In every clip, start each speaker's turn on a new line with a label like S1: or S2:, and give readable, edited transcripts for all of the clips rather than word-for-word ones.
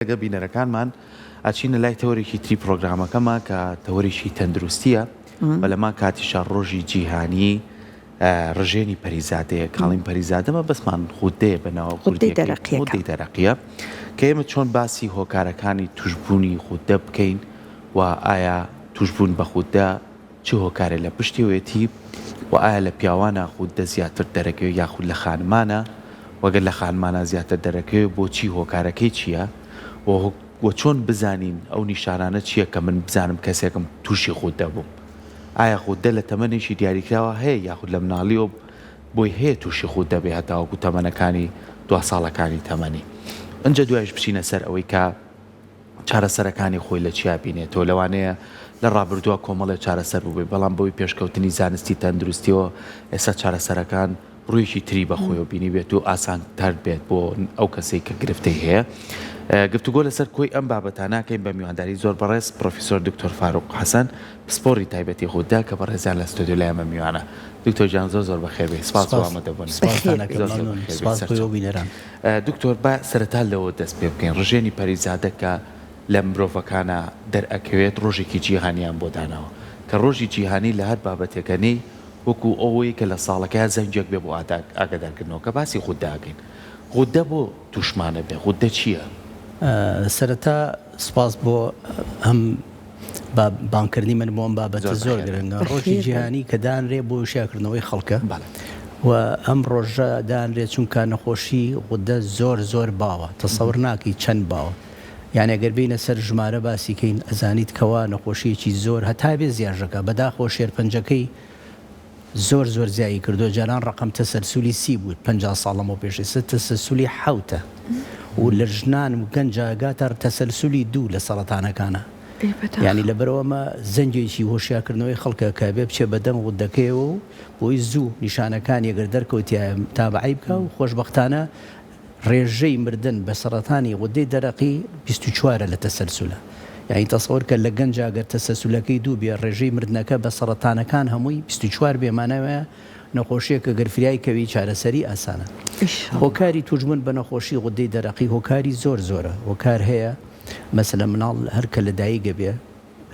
S1: لەگە بینەرەکانمان ئاچینە لای تەوەرێکی تری پرۆگرامەکەمە کە تەوەریشی تەندروستیە بە لەما کاتیشە ڕۆژی جیهانی ڕژێنی پەریزادەیە کاڵین پەریزادەمە بەسمان خوددەیە بەناوە
S2: خوددەی
S1: دەرەقیە کە ئێمە چۆن باسی هۆکارەکانی توشبوونی خوددە بکەین و ئایا توشبوون بە خوددە چه هۆکارە لە پشتیوێتی و ئایا لە پیاوانە خوددە زیاتر دەرەکەوێت یاخود لە خانمانە وەگەر لە خانمانە زیاتر دەرەکەوێت بۆچی هۆکارەکەی چییە و چۆن بزانین ئەو نیشانانە چییە کە من بزانم کەسێکم تووشی خوددە بووم ئایا خوددە لە تەمەنێکی دیاریکراوە هەیە یاخود لە مناڵیەوە بۆی هەیە تووشی خوددە بێ هەتاوەکو تەمەنەکانی دو ساڵەکانی تەمەنی ئەنجە دوایش بچینە سەر ئەوەی کە چارەسەرەکانی خۆی لە چیا بینێتەوە لەوانەیە لە ڕابردووە کۆمەڵێ چارەسەر بووبێ بەڵام بەوەی پێشکەوتنی زانستی تەندروستیەوە ئێستا چارەسەرەکان ڕوویەکی تری بەخۆیەوە بینی بێت و ئاسانتر بێت بۆ ئەو کەسێک کە گرفتەی هەیە گفتوگۆ لەسەر کۆی ئەم بابەتاناکەین بە میوانداری زۆر بەڕێز پرۆفیسۆر دکتۆر فاروق حەسەن پسپۆری تایبەتی خوددە کە بەڕێزان لە ستۆدیۆ لای ئەمە میوانە دکتۆر جان زۆر بەخێر بێ سپاس بۆ ئامادەبوونی دکتۆر با سەرەتا لەوە دەست پێ بکەین ڕژێنی پەریزادە کە لە مرۆڤەکانە دەرئەکەوێت ڕۆژێکی جیهانیان بۆ داناوە کە ڕۆژی جیهانی لە هەر بابەتێکەکەنی وەکو ئەوەی کە لە ساڵەکە زەنجێک بێ بۆ ئاگادارکردنەوە کە باسی خودداگەین خوددە بۆ توشمانە بێ خوددە چییە؟
S3: سەرەتا سپاس بۆ هەم بانکردنی من بۆم بابەتە زۆر گرنگە ڕۆژی جیهانی کە دانرێ بۆ شیاکردنەوەی خەڵکە و ئەم ڕۆژە دانرێ چونکە نەخۆشی خوددە زۆر باوە تەسەور ناکەی چەند باوە یعنی ئەگەر بینە سەر ژمارە باسیکەین ئەزانیت کەوا نەخۆشیەکی زۆر هەتا بێ زیاژەکە بەداخۆ شێرپەنجەکەی زۆر زیایی کردو جاران ڕقم تەسەلسولی 30 بوو 50 ساڵەمەوە پێشی تەسەلسولی 7 و لە ژنان و گەنجاگاتە تەسەلسولی 2 لە سەرەتانەکانە یعنی لەبەرەوەمە زەنجێکی هۆشیارکردنەوەی خەڵکە کە بێ بچێ بەدەم خوددەکەیەوە و بۆی زوو نیشانەکان ئەگەر دەرکەوتیە تابعی بکە و خۆشبەختانە ڕێژەی مردن بە سەرەتانی غودەی دەرەقی 24 لە تەسەلسولە یعنی تەسەوەر کە لە گەنجاگەر تەسەلسولەکەی 2 بێ ڕێژەی مردنەکە بە سەرەتانەکان هەمووی 24 بێمانەوە نەخۆشیەکە گەرفریای کەوی چارەسەری ئاسانە هۆکاری توشبوون بە نەخۆشی غودەی دەرەقی هۆکاری زۆرە هۆکار هەیە مەسەلەن مناڵ هەرکە لە دایک بێ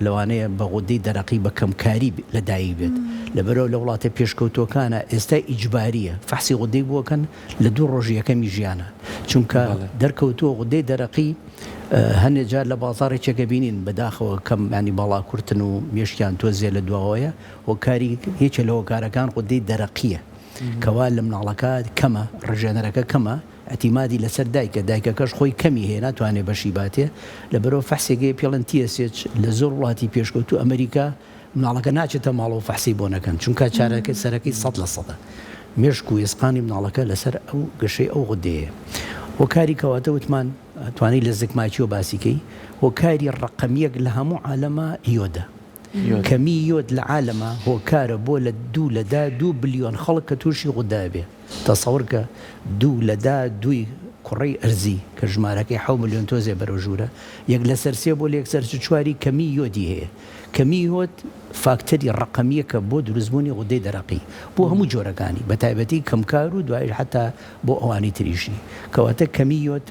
S3: لەوانەیە بە غودەی دەرەقی بە کەمکاری لە دایک بێت لەبەرەوە لە وڵاتە پێشکەوتوەکانە ئێستا ئیجباریە فەحسی غودەی بووەکەن لە 2 ڕۆژ یەکەمی ژیانە چونکە دەرکەوتووە غودەی دەرەقی هەندێک جار لە بازاڕێکێکە بینین بەداخەوە کەم ینی باڵاکورتن و مێشکیان تۆزیە لە دواوەیە هۆکاری هیچە لە هۆکارەکان غودەی دەرەقیە کەوا لە مناڵەکە کەمە ڕژێنەرەکە کەمە ئەتیمادی لەسەر دایکەکەش خۆی کەمی هەیە ناتوانێت بەشی باتێ لەبەرەوە فەحسێکی پێڵەن TSH لە زۆر وڵاتی پێشکەوتوو ئەمریکا مناڵەکە ناچێتە ماڵەوە فەحسی بۆ نەکەن چونکە چارەکە سەرەکەی 100% مێشک و ئێسقانی مناڵەکە لەسەر ئەو گەشەی ئەو غودەیە هۆکاری کەواتە وتمان توانی لە زگماچی و باسیکەی هۆکاری ڕقەمیەک لە هەموو عالەمە یۆدە کەمی یۆد لە عالەمە هۆکارە بۆ لە 2 بلیۆن خەڵک کە تووشی غوددا بێ تەسەوەر کە 2 کوڕەی ئەرزی کە ژمارەکەی 7 ملیۆن تۆزێ بەرەو ژوورە یەک لە سەرسێ بۆ لە 1/4 کەمی یۆدی هەیە کەمی یۆد فاکتەری ڕقەمیەکە بۆ دروستبوونی غودەی دەرەقی بۆ هەموو جۆرەکانی بە تایبەتی کەمکار و دوای حتا بۆ ئەوانی تریشی کەواتە کەمی یۆد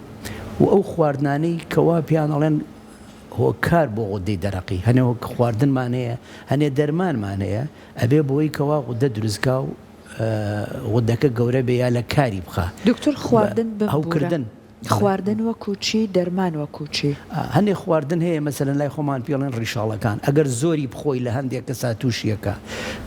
S3: و ئەو خواردنانەی کەوا پیانەڵێن هۆکار بۆ غودەی دەرەقی هەنێ خواردنمانەیە هەنێ دەرمانمانەیە ئەبێ بۆی کەوا غودە دروستکە و غودەکە گەورە بێ یا لە کاری بخە
S2: دکتۆر خواردن
S3: ئەوکردن
S2: خواردن وەکوچی دەرمان وەکوچی
S3: هەندێک خواردن هەیە مەسەلەن لای خۆمان پێڵێن ڕیشاڵەکان ئەگەر زۆری بخۆی لە هەندێک کەسا تووشیەکە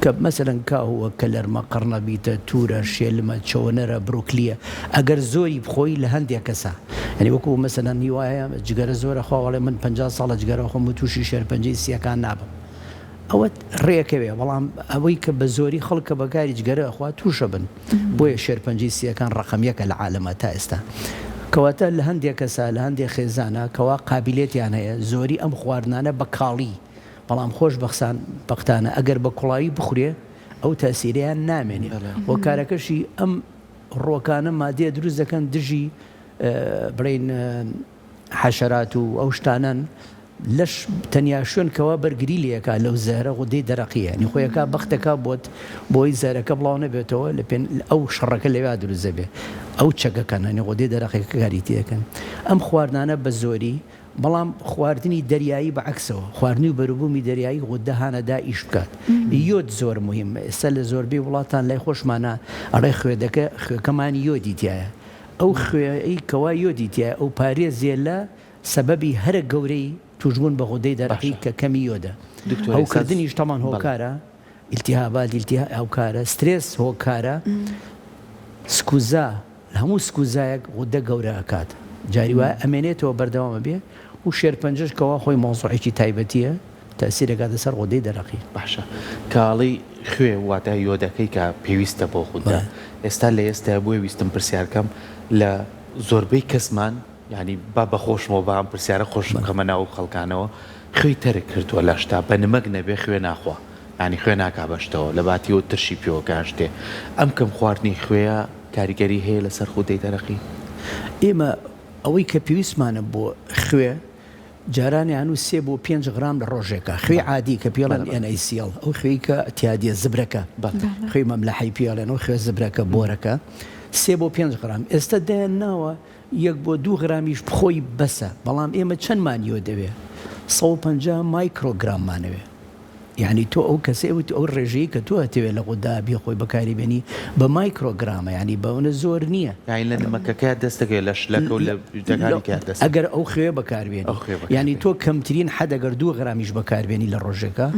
S3: کە مەسەلەن کاهوە کەلەرمە قەڕنەبیتە تورە شێلمە چۆنەرە بروکلیە ئەگەر زۆری بخۆی لە هەندێک کەسا ینی وەکو مەسەلەن هیوایە جگەرە زۆرە خواوەڵێ من 50 ساڵە جگەرە خۆم و تووشی شێرپەنجەی سیەکان نابم ئەوە ڕێەکەوێ بەڵام ئەوەی کە بە زۆری خەڵکە بەکاری جگەرە ئەخوا تووشە بن بۆیە شێرپەنجەی سیەکان ڕقەمیەکە لە عالەمە تا ئێستا کەواتە لە هەندێک کەسا لە هەندێک خێزانە کەوا قابلیێتیان هەیە زۆری ئەم خواردنانە بە کاڵی بەڵام خۆش بەختانە ئەگەر بە کوڵایی بخورێ ئەو تاسیریان نامێنێ هۆکارەکەشی ئەم ڕۆکانە مادێ دروست دەکەن دژی بڵین حەشەرات و ئەو شتانەن لەش تەنیا شوێن کەوا بەرگری لەکە لەو زەهرە غودەی دەرەقیە نی خۆیەکە بەختەکە بۆی زەرەکە بڵاو نەبێتەوە لە پێن ئەو شەڕەکە لەوێ دروزە بێ ئەو چەکەکەنانی غودەی دەرەقیەکە کاریتی دەکەن ئەم خواردانە بە زۆری بەڵام خواردنی دەریایی بەعکسەوە خواردنی و بەروبوومی دەریایی غودە هانەدا ئیش بکات یۆد زۆر مهمە ئێستا لە زۆربەی وڵاتان لای خۆشمانە ئەڕێ خوێەکەمانی یۆدی تایە ئەو خوێی کەوا یۆدی تایە ئەو پارێزیە لە سەبەبی هەرە گەورەی توشبوون بە غودەی دەرەقی کە کەمی یۆدە ئەو کردنیش تەمان هۆکارە ئیلتیهابات هۆکارە سترێس هۆکارە سکوزا هەموو سکوزایەک غودە گەورە ئەکات جاری وایە ئەمێنێتەوە بەردەوامە بێ و شێرپەنجەش کەوا خۆی مۆزوعێکی تایبەتیە تەسیرەکات لەسەر غودەی دەرەقی
S1: باشە کاڵی خوێ واتە یۆدەکەی کە پێویستە بۆ خوددا ئێستا لە ئێستا بۆی ویستم پرسیارکەم لە زۆربەی کەسمان ینی با بەخۆشمەوە بە ئەم پرسیارە خۆش بکەمە ناو خەڵکانەوە خوێی تەرک کردووە لە شتا بە نمەک نەبێ خوێ ناخوا ینی خوێ ناکا بەشتەوە لە باتی و ترشی پێوە گاشتێ ئەم کەم خواردنی خوێە کاریگەری هەیە لەسەر خودەی دەرەقی
S3: ئێمە ئەوەی کە پێویستمانە بۆ خوێ جارانیان و 3 بۆ 5 غرام لە ڕۆژێکە خوێ عادی کە پێڵەن NaCl ئەو خوێی کە تیادیە زبرەکە خوێی مەملەحی پێڵێن و خوێ زبرەکە بۆرەکە 3 بۆ 5 غرام ئێستا دایان ناوە 1 بۆ 2 غرامیش بخۆی بەسە بەڵام ئێمە چەندمان یۆ دەوێ 150 مایکرۆگراممانەوێ یعنی تۆ ئەو کەسێوت ئەو ڕێژەیە کە تۆ هەتەوێت لە غودا بێ خۆی بەکاری بێنی بە مایکرۆگرامە ینی بەونە زۆر نییە
S1: یعنی لە نمەکەکە دەستەکەی لە شلەکە و لە دەست
S3: ئەگەر ئەو خوێ بەکاربێنی ینی تۆ کەمترین حەدەگەر 2 غرامیش بەکاربێنی لە ڕۆژێکە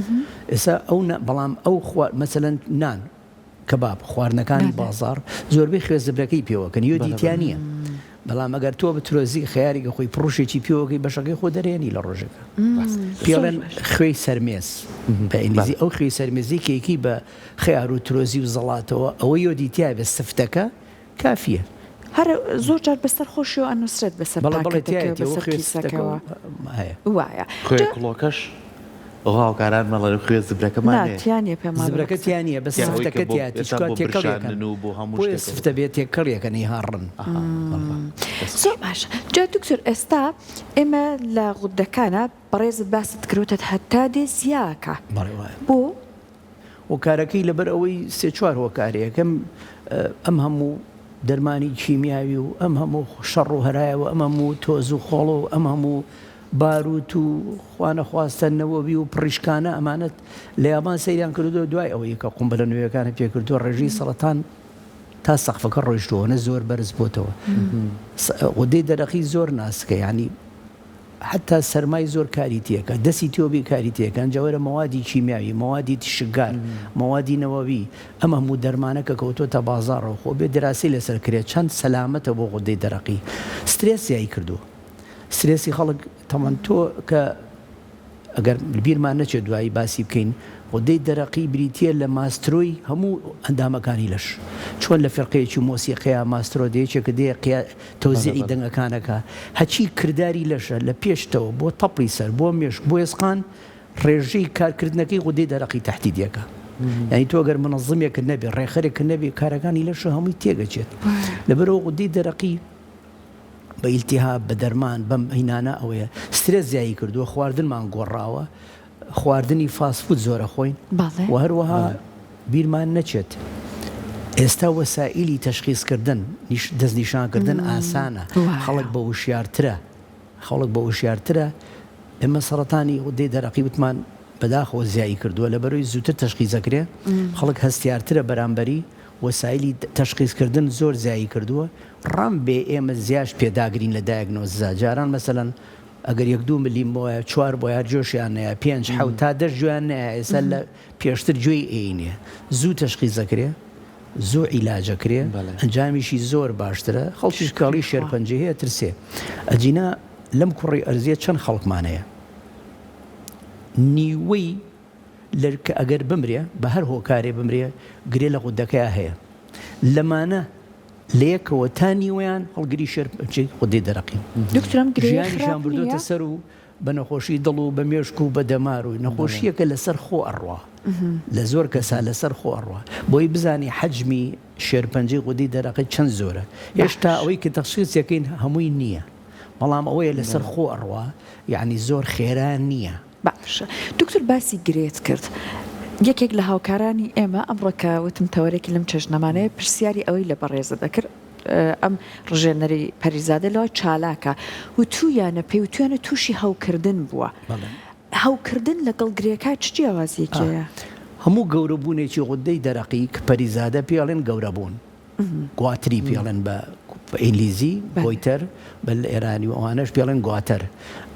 S3: ئێستا ئەو بەڵام ئەو مەسەلەن نان کەباب خواردنەکانی بازار زۆربەی خوێ زبرەکەی پێوەکەن یۆدیتیان نییە بەڵام ئەگەر تۆ بترۆزی خیاریکە خۆی پڕوشێکی پێوەکەی بەشەکەی خۆ دەرێنی لە ڕۆژەکە پێڵێن خوێی سەرمێز بە ئینگلیزی ئەو خوێی سەرمێزی کێکی بە خیار و ترۆزی و زەڵاتەوە ئەوە یۆدیتیا بە سفتەکە کافیە
S2: هەر زۆر جار بەسەر خۆشی و ئەنووسرێت بەسەر کیسەکەەوە وایە
S1: خوێ کڵۆکەش غاوکاران مەڵە خوێ زبرەکەمانیانە
S2: پێمان
S3: زبرەکەتیانە بە سفتەکەتیاتیکاتێکەڵەکەن سفتە بێت تێکەڵیەکەنی هاڕن
S2: زۆر باشە جا دکتۆر ئێستا ئێمە لە غودەکانە بەڕێزت باست کردوتە هەتا دێ زیاکە بۆ
S3: هۆکارەکەی لەبەر ئەوەی 3-4 هۆکارەکەم ئەم هەموو دەرمانی کیمیاوی و ئەم هەموو شەڕ و هەرایەوە ئەم هەموو تۆز و خۆڵ و ئەم هەموو باروت و خوانە خواستنەوەبی و پڕیشکانە ئەمانەت لە یابان سەیریان کردو دوای ئەوەی کە قومبەلە نوێیەکانە پێکردووە ڕێژی سەڵەتان تا سەقفەکە ڕۆیشتووە زۆر بەرز بۆتەوە غودەی دەرەقی زۆر ناسکە ینی حتا سەرمای زۆر کاریتیەکە دەستی تۆبی کاریتیەکان جەوەرە مەوادی کیمیاوی مەوادی تشگار مەوادی نەوەوی ئەمە هەموو دەرمانەکە کەوتۆتە بازاڕەوە خۆ بێ دراسی لەسەر کرێت چەند سەلامەتە بۆ غودەی دەرەقی سترێسیایی کردووە سترێسی خەڵک تەمان تۆ کە ئەگەر بیرمان نەچێت دوایی باسی بکەین غودەی دەرەقی بریتە لە ماسترۆی هەموو ئەندامەکانی لەش چۆن لە فێرقەیەکی مۆسیقەیە ماسترۆ دەیەکێکە دێ تەوزیعی دەنگەکانەکە هەچی کردداری لەشە لە پێشتەوە بۆ تەپڵی سەر بۆ مێشک بۆ ئێسقان ڕێژەی کارکردنەکەی غودەی دەرەقی تەحتیدیەکە یعنی تۆ گەر منەظمێکە نەبێ ڕێخەرێکە نەبێ کارەکانی لەش هەمووی تێگەچێت لەبەرەوە غودەی دەرەقی بە ئیلتیهاب بە دەرمان بەم هینانە ئەوەیە سترێس زیایی کردووە خواردنمان گۆڕاوە خواردنی فاسفود زۆرە خۆین و هەروەها بیرمان نەچێت ئێستا وەسائلی تەشخیصکردن دەستنیشانکردن ئاسانە خەڵک بە وشیارترە ئێمە سەرەتانی غودەی دەرەقی وتمان بەداخەوە زیایی کردووە لەبەرەوەی زووتر تەشخیصەکرێ خەڵک هەستیارترە بەرامبەری وەسایلی تەشخیصکردن زۆر زیایی کردووە ڕام بێ ئێمە زیاش پێداگرین لە دایگنۆزا جاران مەسەلەن ئەگەر 1-2 ملیم بۆە 4 بۆ یا جۆشیان نەیە 5 تا 10 جویان نەیە ئێستا لە پێشتر گوێی ئینێ زوو تەشخیصەکرێ زوو عیلاجەکرێ ئەنجامیشی زۆر باشترە خەڵکیش کاڵی شێرپەنجە هەیە ترسێ ئەجینا لەم کوڕی ئەرزیە چەند خەڵکمانەیە نیوەی لەرکە ئەگەر بمرێ بە هەر هۆکارێ بمرێ گرێ لە غودەکەیە هەیە لەمانە لەیەکەوە تا نیوەیان هەڵگری شێرپەنجەی غودەی دەرەقی ژیانیشان بردوتە سەر و بە نەخۆشی دڵ و بە مێشک و بە دەمار و نەخۆشیەکە لەسەر خۆ ئەڕوا لە زۆر کەسا لەسەر خۆ ئەڕوا بۆی بزانی حەجمی شێرپەنجەی غودەی دەرەقی چەند زۆرە هێشتا ئەوەی کە تەخسیص یەکەین هەمووی نییە بەڵام ئەوەیە لەسەر خۆ ئەڕوا یعنی زۆر خێران نییە.
S2: باش دکتۆر باسی گرێت کرد. یەکێک لە هاوکارانی ئێمە ئەمڕۆکە وتم تەوەرێکی لەم چەژنەمانەیە پرسیاری ئەوەی لە بەڕێزە دەکرد ئەم ڕژێنەری پەریزادە لەوە چالاکە و تویانە پێی و توانە تووشی هەوکردن بووە. هەوکردن لەگەڵ گرێکە چ جیاوازیەکەیە؟
S3: هەموو گەورەبوونێکی غودەی دەرەقی کە پەریزادە پێڵێن گەورەبوون، گواتری پێڵێن بە ئینگلیزی گۆیتەر، بە ئێرانی و ئەوانەش پێڵێن گواتەر.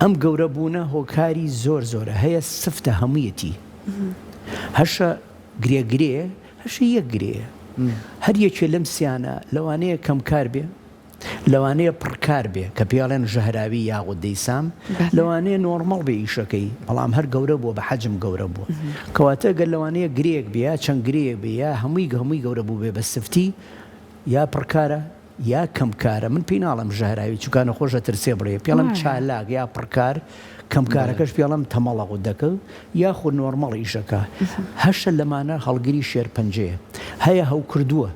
S3: ئەم گەورەبوونە هۆکاری زۆر زۆرە هەیە، سفتە هەموویەتی، هەشە گرێگرێ، هەشە یەک گرێ، هەر یەکێ لەم سیانە لەوانەیە کەمکار بێ، لەوانەیە پڕکار بێ کە پێڵێن ژەهراوی یاغوت دەیسام، لەوانەیە نۆرمەڵ بێ ئیشەکەی، بەڵام هەر گەورە بووە بە حەجم گەورە بووە. کەواتە گەر لەوانەیە گرێک بێ یا چەند گرێک بێ یا هەمووی گەورە بوو بێ بە سفتی، یا پڕکارە یا کەمکارە. من پێی ناڵم ژەهراوی چووکانە خۆشە ترسێ بڵێ، پێڵم چالاک یا پڕکار، کەمکارەکەش پێڵم تەمەڵە غودەکە یا خۆ نۆرمەڵ ئیشەکە. هەشە لەمانە هەڵگری شێرپەنجەیە، هەیە هەوکردووە.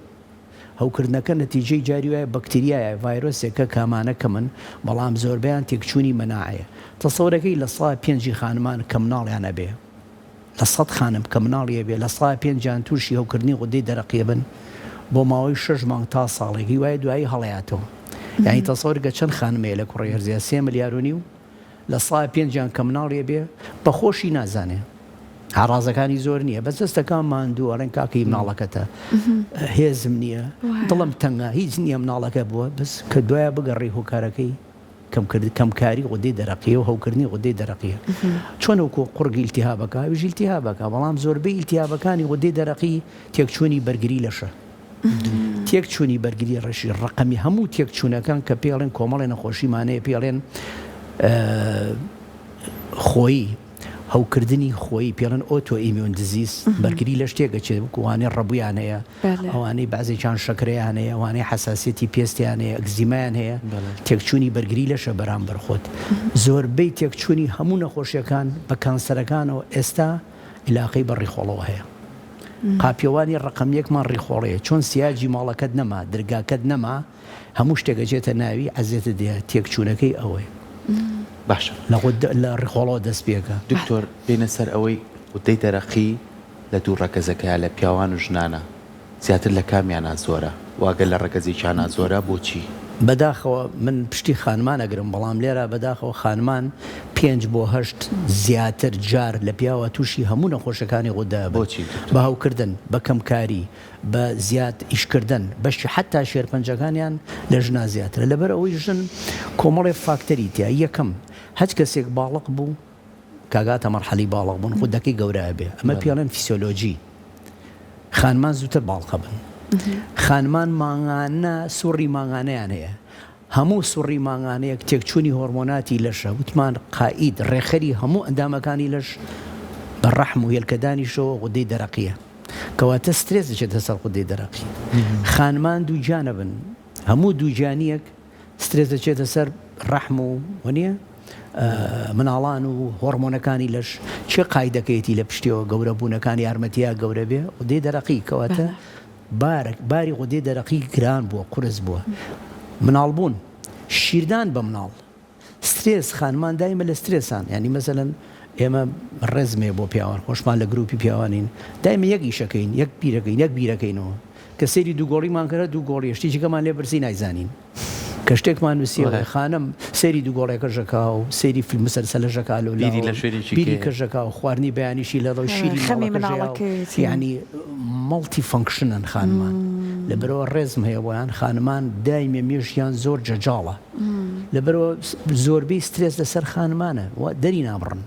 S3: هەوکردنەکە نەتیجەی جاری وایە بەکتریایە، ڤایرۆسێکە کامانەکە من، بەڵام زۆربیان تێکچوونی مەناعەیە. تەسەورەکەی لە سڵای 5 خانمان کە مناڵیانە بێ، لە 100 خانم کە مناڵیە بێ، لە سڵای 5 تووشی هەوکردنی غودەی دەرەقیە بن بۆ ماوەی 6 مانگ تا ساڵێکی، وایە دوایی هەڵەیاتەوە. یعنی تەسەورگە چەند خانمەیە لە کوڕی هەرزیە 3 ملیارونی و لە سڵای 5 کە مناڵیە بێ بە خۆشی نازانێ، هاڕازەکانی زۆر نییە، بەس دەستەکان ماندوو ئەڵێن کاکەی مناڵەکەتە، هێزم نییە، دڵم تەنگە، هیچ نییە مناڵەکە بووە، بەس کە دوایە بگەڕی هۆکارەکەی کەمکاری غودەی دەرەقیە و هەوکردنی غودەی دەرەقیە. چۆن وەکو قورگی ئیلتیهابەکە ویژ ئیلتیهابەکە، بەڵام زۆربەی ئیلتیهابەکانی غودەی دەرەقی تێکچوونی بەرگری لەشە، تێکچوونی بەرگری ڕەشی ڕقەمی هەموو تێکچوونەکان کە پێڵێن کۆمەڵی نەخۆشیمانەیە، پێڵێن خۆی هەوکردنی خۆی، پێڵێن ئۆتۆ ئیمیۆن دزیز، بەرگری لە شتێکەچێت بکووانێ ڕەبوویان هەیە، ئەوانەی بەعزێکیان شەکرەیان هەیە، ئەوانەی حەساسیەتی پێستیان هەیە، ئەگزیمایان هەیە، تێکچوونی بەرگری لەشە بەرامبەر خۆت. زۆربەی تێکچوونی هەموو نەخۆشیەکان بە کانسەرەکانەوە ئێستا عیلاقەی بە ڕیخۆڵەوە هەیە. قاپیەوانی ڕقم یەکمان ڕیخۆڵەیە، چۆن سیاجی ماڵەکەت نەما، دەرگاکەت نەما، هەموو شتێکەچێتە ناوی عەزێتە دێ، تێکچوونەکەی ئەوەی
S1: باشە
S3: لە ڕیخۆڵەوە دەست پێکە.
S1: دکتۆر بێنە سەر ئەوەی غودەی دەرەقی لە دوو ڕەکەزەکەیە لە پیاوان و ژنانە زیاتر لە کامیانە زۆرە، واگە لە ڕەکەزێکیانە زۆرە بۆچی؟
S3: بەداخەوە من پشتی خانمان ئەگرم، بەڵام لێرە بەداخەوە خانمان 5 بۆ 8 زیاتر جار لە پیاوە تووشی هەموو نەخۆشەکانی غودا
S1: بۆچی؟
S3: بە هەوکردن، بە کەمکاری، بە زیاد ئیشکردن، بەشی حتا شێرپەنجەکانیان لە ژنا زیاترە، لەبەر ئەوەی ژن کۆمەڵی فاکتەری تیا. یەکەم هەچ کەسێک باڵق بوو کاگاتە مەرحەلی باڵق بوون خودەکەی گەورە بێ، ئەمە پێڵێن فیسیۆلۆجی. خانمان زووتر باڵقە بن، خانمان ماڭانە سوڕی ماڭانەیان هەیە، هەموو سوڕی ماڭانەیەک تێکچوونی هۆرمۆناتی لەشە، وتمان قائید ڕێخەری هەموو ئەندامەکانی لەش بە ڕەحم و هێلکەدانیشەوە غودەی دەرەقیە، کەواتە سترێس دەچێتە سەر غودەی دەرەقی. خانمان دووجانە بن، هەموو دووجانیەک سترێس دەچێتە سەر ڕەحم و وەنیە مناڵان و هۆرمۆنەکانی لەش. چه قایدەکەیەتی لە پشتیەوە گەورە بوونەکانی یارمەتیە گەورە بێ غودەی دەرەقی، کەواتە باری غودەی دەرەقی گران بووە، قورس بووە. مناڵ بوون، شیردان بە مناڵ، سترێس، خانمان دایمە لە سترێسان، ینی مەسەلەن ئێمە ڕێزمێ بۆ پیاوان، خۆشمان لە گروپی پیاوانین، دایمە یەک ئیشەکەین، یەک بیرەکەینەوە، کە سەیری دووگۆڵیمان کردە دووگۆڵی، شتێکەکەمان لێ برسی نایزانین، کە شتێکمان نووسیەوە خانم سەیری دووگۆڵێکە ژەکا و سەیری فیلم مسەلسەلە ژەکا و بیری کە ژەکا و خواردنی بەیانیشی لە ڕۆی شیری مناڵەکە، یعنی مەڵتی فەنکشنن خانمان. لەبەرەوە ڕێزم هەیە بۆیان خانمان دایمێ مێژیان زۆر جەجاڵە، لەبەرەوە زۆربەی سترێس لەسەر خانمانە دەری نابڕن.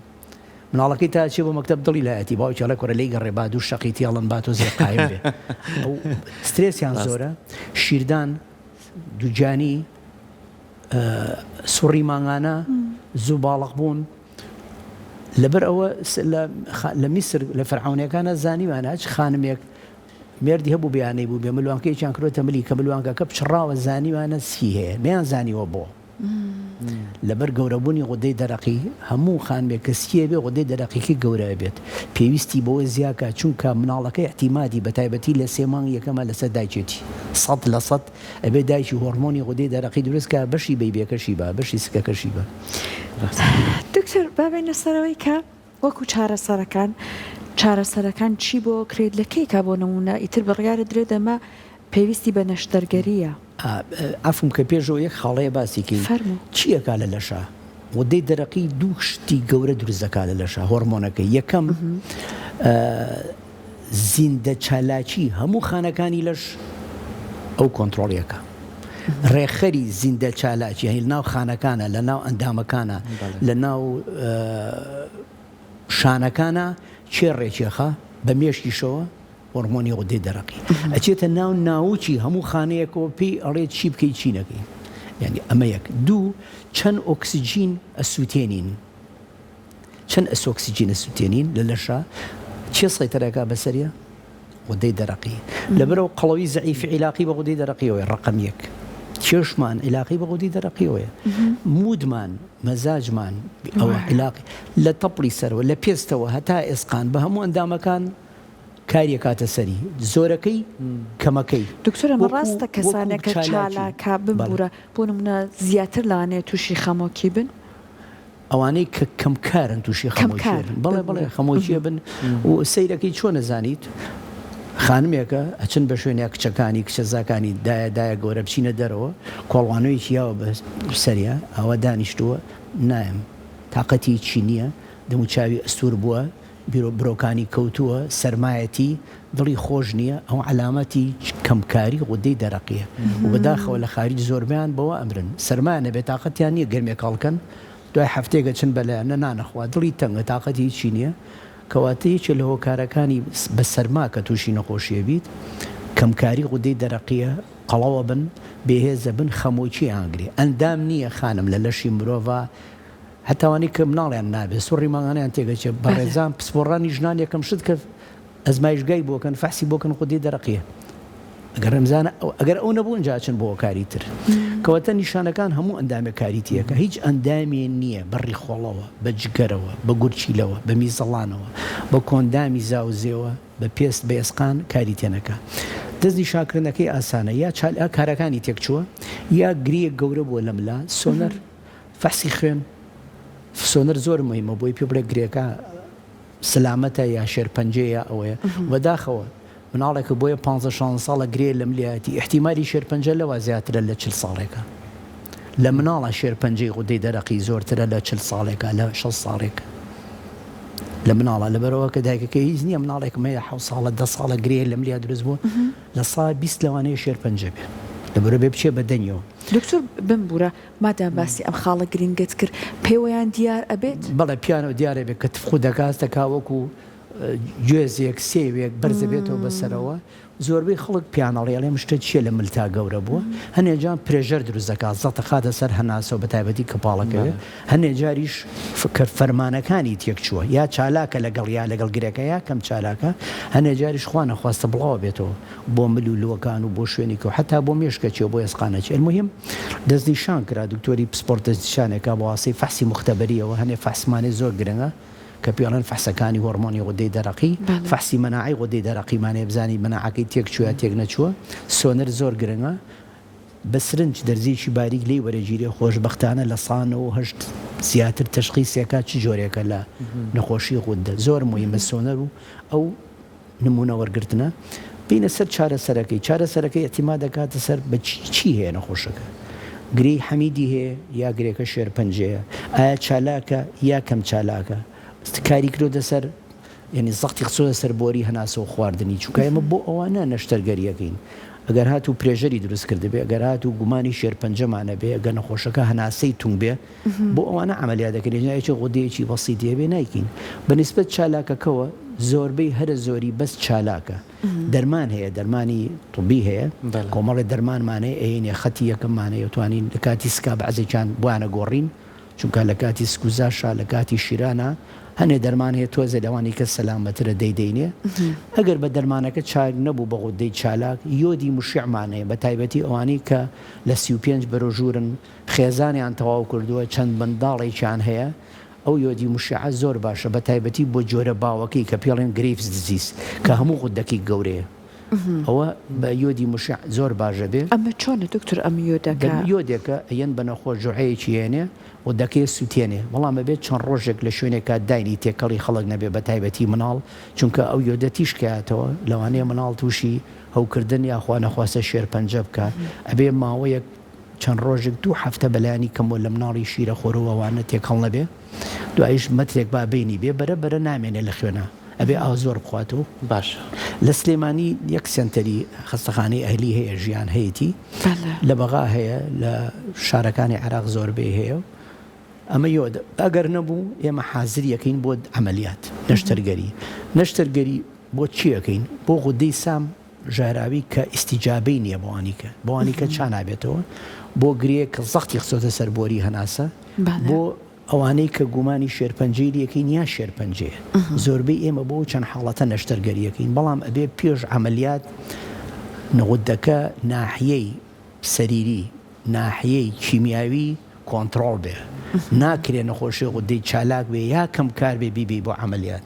S3: مناڵەکەی تا چێ بۆ مەکتەب دڵی لایەتی باوکیڵە کۆرە لی گەڕێ با دوو شەقیتی هەڵن با تۆ زێ قایم بێ، ئەو سترێسیان زۆرە. شیردان دووجانی، سوڕی ماڭانە، زوو باڵق بوون. لەبەر ئەوە لە میسر لە فەرعەونیەکانە زانیوانە هەچ خانمێک مێردی هەبوو بیانەی بوو بێ ملوانکەیەکیان کردوتە ملی کە ملوانکەکە پچڕاوە زانیوانە سی هەیە، نەیان زانیوە بۆ لەبەر گەورەبوونی غودەی دەرەقی هەموو خانمێک کە سیە بێ غودەی دەرەقیکی گەورە بێت پێویستی بەوە زیاکە چونکە مناڵەکەی احتیمادی بە تایبەتی لە 3 مانگ یەکەمە لەسەر دایکێتی 100% ئەبێ دایکی هۆرمۆنی غودەی دەرەقی دروستکە بەشی بەیبێکەشی بە بەشی سکەکەشی بە.
S2: دکتۆر بابێنە سەرەوەی کە وەکو چارەسەرەکان چی بۆ کرێت لەکەیکا بۆ نمونە ئیتر بڕیارە درێ دەما پێویستی بە نەشتەرگەریە
S3: ئافم کە پێشەوە یەک خاڵەیە باسیکی چیەکە لە لەشە غودەی دەرەقی دوو شتی گەورە دروست دەکات لە لەشە هۆرمۆنەکەی یەکەم زیندە چالاکی هەموو خانەکانی لەش ئەو کۆنتترۆڵیەکە ڕێخەری زیندە چالاکی هەیە لە ناو خانەکانە لە ناو ئەندامەکانە لە ناو شانەکانە چێ ڕێکێخە بە مێشکیشەوە هۆرمۆنی غودەی دەرەقی ئەچێتە ناو ناوچی هەموو خانەیەکەوە پێی ئەڵێ چی بکەی چی نەکەی یعنی ئەمە یەک دوو چەند ئۆکسسیجین ئەسووتێنین چەند ئۆکسسیجین ئەسووتێنین لە لەشە چێ سەیتەرەکە بەسەریە غودەی دەرەقی لەبەرەوە قەڵەوی زەعیفی عیلاقی بە غودەی دەرەقیەوەی ڕقم یەک چێشمان عیلاقی بە غودەی دەرەقیەوەیە مودمان مەزاجمان ئەوە عیلاقی لە تەپڵی سەرەوە لە پێستەوە هەتا ئێسقان بە هەموو ئەندامەکان کاری کاتە سەری زۆرەکەی کەمەکەی
S2: دکتۆرە مە ڕاستە کەسانێکە چالاکە ببوورە بۆ نمونە زیاتر لەوانەیە تووشی خەمۆکی بن
S3: ئەوانەی کە کەمکارن تووشی خەمۆکی بن بەڵێ خەمۆکیە بن و سەیرەکەی چۆن نەزانیت خانمێکە ئەچن بە شوێنیا کچەکانی کچەزاکانی دایە گەورە بچینە دەرەوە کۆڵوانەوەیکی یاوە بە سەریە ئەوە دانیشتووە نایم تااقەتی چی نییە دەموچاوی ئەستور بووە برۆکانی کەوتووە سەرمایەتی دڵی خۆش نییە ئەو علامەتی کەمکاری غودەی دەرەقیە و بەداخەوە لە خارج زۆربیان بەوە ئەمرن سەرمایە نەبێت تااقەتیان نییە گەرمێک کاڵکەن دوای هەفتێکە چن بەلایەنە نانەخوا دڵی تەنگە تااقەتی چی نییە کەواتەیەکێ لە هۆکارەکانی بە سەرما کە تووشی نەخۆشیە بیت کەمکاری غودەی دەرەقیە قەڵەوە بن بێهێزە بن خەمۆکی ئاگری ئەندام نییە خانم لە لەشی مرۆڤ هەتاوانی کە مناڵیان نابێت سوڕی ماغانیان تێگەچێت بە ڕێزان پسپۆڕانی ژنان یەکەم شت کە ئەزمایشگای بۆکەن فەحسی بۆکەن غودەی دەرەقیە ئەگەر ڕمزانە ئەگەر ئەو نەبوون جاچن بۆ کاری تر کەواتە نیشانەکان هەموو ئەندامە کاریتیەکە هیچ ئەندامی نییە بەڕی خۆڵەوە بە جگەرەوە بە گورچیلەوە بە میزەڵانەوە بە کۆندامی زاوزێەوە بە پێست بە ئێسقان کاری تێنەکە دەستی شاکردنەکەی ئاسانە یا کارەکانی تێکچووە یا گریە گەورە بووە لە ملا سۆنەر فەحسی خوێن سۆنەر زۆر مهمە بۆی پێ بڵێ گرێکە سلامەتە یا شێرپەنجەیە ئەوەیە وەداخەوە مناڵێکە بۆیە 15 ساڵە گرێ لە ملیاتی احتیماری شێرپەنجە لەوە زیاترە لە 40 ساڵێکە لە مناڵە شێرپەنجەی غودەی دەرەقی زۆرترە لە 40 ساڵێکە لە 6 ساڵێکە لە مناڵە لەبەرەوە کە دایکەکە هیچ نییە مناڵێکمە 7 ساڵە 10 ساڵە گرێ لە ملیا دروست بووە لە ساڵ 20 لەوانەیە شێرپەنجە بێ لەبەرە بێ بچێ بە دەنیەوە
S2: دکتۆر بمبورە مادام باسی ئەم خاڵە گرنگت کرد پێوەیان دیار ئەبێت
S3: بەڵێ پیانەوە دیارە بێت کە تفخو دەکات دەکاوەکو گوێزێک سێوێک بەرزە بێتەوە بەسەرەوە زۆربەی خەڵک پیانەڵێڵێ مشتە چیە لە ملتا گەورە بووە هەنێجان پرێژەر دروست دەکات زەتە خاتە سەر هەناسەوە بە تایبەتی کەپاڵەکەوێ هەنێ جاریش فکر فەرمانەکانی تێکچووە یا چالاکە لەگەڵ یا لەگەڵ گرێکە یا کەم چالاکە هەنێ جاریش خوانە خواستە بڵاوە بێتەوە بۆ مل و لوەکان و بۆ شوێنی کە حتا بۆ مێشکەچێ بۆ ئێسقانەچێ المهم دەستنیشان کرا دکتۆری پسپۆرت دەستنیشانێکە بە واسەی فەحسی مختبەریەوە هەنێ فەحسمانەی زۆر گرنگە کە پێڵەن فەحسەکانی هۆرمۆنی غودەی دەرەقی فەحسی مەناعی غودەی دەرەقیمانێ بزانی مەناعەکەی تێک چووە تێک نەچووە سۆنەر زۆر گرنگە بە سرنج دەرزیکی باریک لی وەرەگیری خۆشبەختانە لە سانەوە هەشت زیاتر تەشخیصێکە چ جۆرێکە لە نەخۆشی غودە زۆر مهمە سۆنەر و ئەو نمونە وەرگرتنە بینە سەر چارەسەرەکەی ئەتیما دەکاتە سەر بە چی هەیە نەخۆشەکە گری حەمیدی هەیە یا گرێکە شێرپەنجەیە ئایا چالاکە یا کەم چالاکە کاری کرۆ دەسەر یعنی زەختی قسۆ سەر بۆری هەناسە و خواردنی چونکە ئێمە بۆ ئەوانە نەشتەرگەریەکەین ئەگەر هاتوو پرێژەری دروست کرد بێ ئەگەر هاتوو گومانی شێرپەنجەمانە بێ ئەگەر نەخۆشەکە هەناسەی تونگ بێ بۆ ئەوانە عملیات دەکرێن یاکی غودەیەکی بەسیطیە بێ نایکین بەنسبەت چالاکەکەوە زۆربەی هەرە زۆری بەس چالاکە دەرمان هەیە دەرمانی طبی هەیە کۆمەڵی دەرمانمانەیە ئەینێ خەتی یەکەممانەیە توانین لە کاتی سکا بەعزێکیان بوانە گۆڕین چونکە لە کاتی سکوزاشا لە کاتی شیرانە هەنێ دەرمان هەیە تۆزە لەوانی کە سەلامەترە دەیدەینێ ئەگەر بە دەرمانەکە چاک نەبوو بە غودەی چالاک یۆدی مشعمانەیە بە تایبەتی ئەوانی کە لە 35 بەرۆژورن خێزانیان تەواو کردووە چەند منداڵێکیان هەیە ئەو یۆدی مشعە زۆر باشە بە تایبەتی بۆ جۆرە باوەکەی کە پێڵێن گریڤز دیزیز کە هەموو غودەکەی گەورەیە ئەوە بە یۆدی مشع زۆر باشە بێ
S2: ئەمە چۆنە دکتۆر ئەم
S3: یۆدێکە ئەەن بە نەخۆ جوعەیەکی هێنێ و دەکەی سووتێنێ بەڵام بەبێت چەند ڕۆژێک لە شوێنێکا داینی تێکەڵی خەڵک نەبێ بە تایبەتی مناڵ چونکە ئەو یۆدە تیشکاتەوە لەوانەیە مناڵ تووشی هەوکردن یاخوا نەخواستە شێرپەنجە بکە ئەبێ ماوەیەک چەند ڕۆژێک 2 هەفتە بەلایانی کەمەوە لە مناڵی شیرە خۆرەوەوانە تێکەڵ نەبێ دوایش مەترێک با بینی بێ بەرە نامێنێ لە خوێنە ئەبێ ئاو زۆر بخواتەوە
S1: باش
S3: لە سلێمانی یەک سنتەری خستەخانەی ئەهلی هەیە ژیان هەیەی لە بەغا هەیە لە شارەکانی عێراق زۆربەی هەیە ئەمە یۆدە ئەگەر نەبوو ئێمە حازر یەکەین بۆ ئەمەلیات نەشتەرگەری بۆ چی یەکەین بۆ غودەی سام ژاراوی کە ئیستیجابەی نییە بۆوانیکە چا نابێتەوە بۆ گرێ کە زەختی خسۆتە سەربۆری هەناسە بۆ ئەوانەی کە گومانی شێرپەنجەی یەکەین یا شێرپەنجەیە زۆربەی ئێمە بۆ چەند حاڵەتە نەشتەرگەریەکەین بەڵام ئەبێ پێش ئەمەلیات نەغودەکە ناحیەی سەریری ناحیەی کیمیاوی کۆنتڕۆڵ بێ ناکرێ نەخۆشی غودەی چالاک بێ یا کەم کار بێ بیبی بۆ ئەمەلیات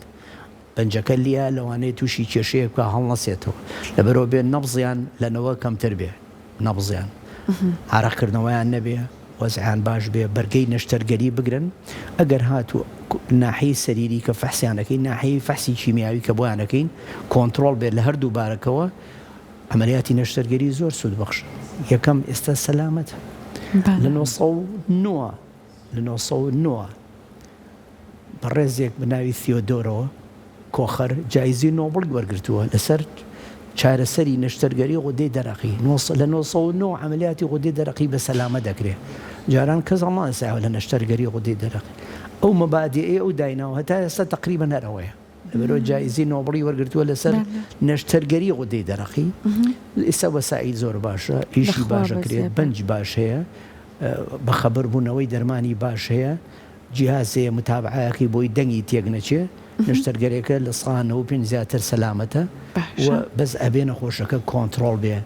S3: پەنجەکە لیا لەوانەیە تووشی کێشەیە بکە هەڵ نەسێتەوە لەبەرەوە بێ نەبزیان لەنەوە کەمتر بێ نەبزیان عارەقکردنەوەیان نەبێ وەزعیان باش بێ بەرگەی نەشتەرگەری بگرن ئەگەر هاتوو ناحی سەریری کە فەحسیانەکەی ناحی فەحسی کیمیاوی کە بۆیانەکەین کۆنتڕۆڵ بێت لە هەردوو بارەکەوە ئەمەلیاتی نەشتەرگەری زۆر سوود بەخش یەکەم ئێستا سەلامەت لە 1990 بەڕێزێک بناوی تیۆدۆرەوە کۆخەر جایزی نۆبڵ وەرگرتووە لەسەر چارەسەری نەشتەرگەری غودەی دەرەقی لە 1990 عملیاتی غودەی دەرەقی بە سەلامە دەکرێت جاران کەس هەڵمان نەسایەوە لە نەشتەرگەری غودەی دەرەقی ئەو مەبادئەیە ئەو دایناوە هەتا ئێستا تقریبا هەرەوەیە لەبەرەوە جایزی نۆبڵی وەرگرتووە لەسەر نەشتەرگەری غودەی دەرەقی ئێستا وەسائیل زۆر باشە ئیشی باشەکرێت بەنج باش هەیە بەخەبەر بوونەوەی دەرمانی باش هەیە جیهازەیە متابعەیەکی بۆی دەنگی تێک نەچێ نەشتەرگەریەکە لە 95 زیاتر سەلامەتە و بەس ئەبێ نەخۆشەکە کۆنتڕۆڵ بێ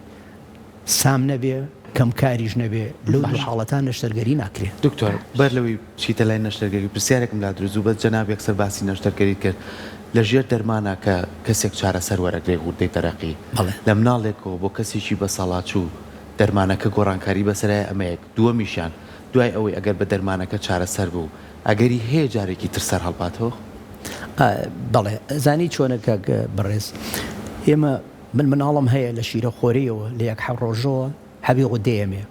S3: سام نەبێ کەم کاریش نەبێ لەو دوو حاڵەتان نەشتەرگەری ناکرێت
S1: دکتۆر بەر لەوەی چیتە لای نەشتەرگەری پرسیارێکم لا دروست بە جەناب یەکسەر باسی نەشتەرگەری کرد لە ژێر دەرمانە کە کەسێک چارەسەر وەرەگرێ غودەی دەرەقی لە مناڵێکەوە بۆ کەسێکی بە ساڵاچوو دەرمانەکە گۆڕانکاری بەسەرای ئەمەیەک دووەمیشیان دوای ئەوەی ئەگەر بە دەرمانەکە چارەسەر بوو ئەگەری هەیە جارێکی تر سەر هەڵباتەوە
S3: بەڵێ زانی چۆنەکە بڕێز ئێمە مناڵم هەیە لە شیرە خۆریەوە لە یەک ڕۆژەوە حەبی غودەیەمێ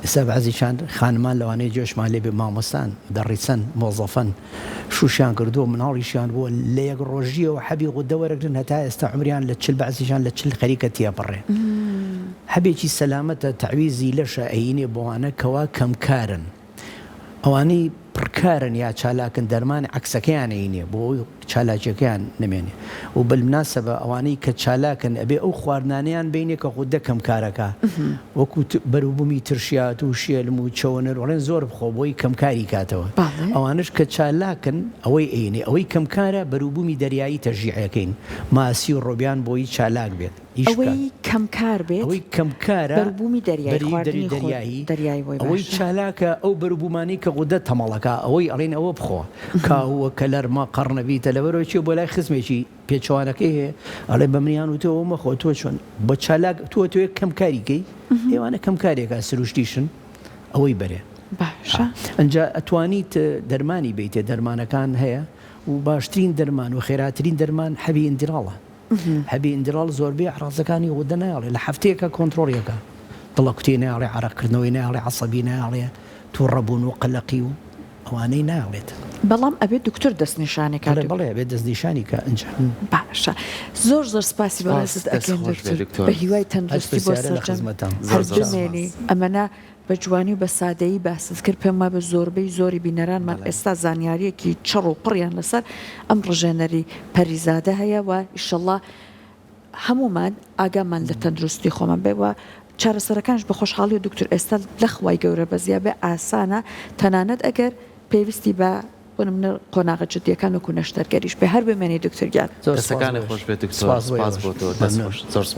S3: ئێستا بەعزیشان خانمان لەوانەیە جۆشمان لێ بێ مامۆستان دەڕیچەن مۆزەفەن شوشیان کردووە مناڵیشیان بووە لە یەک ڕۆژیەوە حەبی غودە وەرەگرن هەتا ئێستا عمریان لە چل بەعزیشان لە چل خەریکە تێپەڕێ حەبێکی سەلامەتە تەعویزی لەشە ئەینێ بۆوانە کەوا کەمکارن ئەوانەی پڕکارن یا چالاکن دەرمانی عکسەکەیان ئەینێ بۆ چالاکیەکەیان نمێنێ و بەلمناسەبە ئەوانەی کە چالاکن ئەبێ ئەو خواردانیان بینێ کە غودە کەمکارەکە وەکو بەروبوومی ترشیات و شێلم و چەوەنەر وڵێن زۆر بخۆ بۆی کەمکاری کاتەوە ئەوانش کە چالاکن ئەوەی ئەینێ ئەوەی کەمکارە بەروبوومی دەریایی تەرژیعەکەین ماسی و ڕۆبیان بۆی چالاک بێت
S2: ئەوەی کەمکار بێت
S3: ئەوەی کەمکارە
S2: بەروبوومی دەریایی
S3: ئەوەی چالاکە ئەو بەروبوومانی کە غودە تەمەڵەکە ئەوەی ئەڵێن ئەوە بخۆ کاوە کە لەرمە قەڕنەبیتە لەبەرەوەی بۆ لای خزمێکی پێچوانەکەی هەیە ئەڵێ بە منیان وتەوە مەخۆ تۆ چۆن بە چالاک توە کەمکاریکەی ئێوانە کەمکارێکە سروشتیشن ئەوەی بەرێ
S2: باشە
S3: ئەنجا ئەتوانیت دەرمانی بیتێ دەرمانەکان هەیە و باشترین دەرمان و خێراترین دەرمان حەبی ئیندراڵە حەبی ئیندراڵ زۆربەی عڕازەکانی غودە نایڵێ لە هەفتەیەکە کۆنتڕۆڵیەکە دڵە کوتێ نایڵێ عەرەقکردنەوەی نایڵێ عەسەبی نایڵێ تووڕەبوون و قەلەقی و ئەوانەی ناڵێت
S2: بەڵام ئەبێت دکتۆر دەستنیشانێکە
S3: بەڵێ ئەبێت دەستنیشانی کە ئەنج
S2: باشە زۆر سپاسی بەڵێزت ئەکەن بە هیوای تەندروستی بۆ سەرجەمێنی ئەمەنا بە جوانی و بە سادەیی باست کرد پێم وایە بە زۆربەی زۆری بینەرانمان ئێستا زانیاریەکی چڕ و پڕیان لەسەر ئەم ڕژێنەری پەریزادە هەیە و ئیشەڵڵا هەمومان ئاگامان لە تەندروستی خۆمان بێوە چارەسەرەکانش بە خۆشحاڵی و دکتۆر ئێستا لە خوای گەورە بەزییا بێ ئاسانە تەنانەت ئەگەر پێویستی بە قۆناغە جدیەکان وەکو نەشتەرگەریش بە هەر بمێنی دکتۆر گیان
S1: دەستەکانی خۆش بێت دکتۆر سپاس بۆ تۆ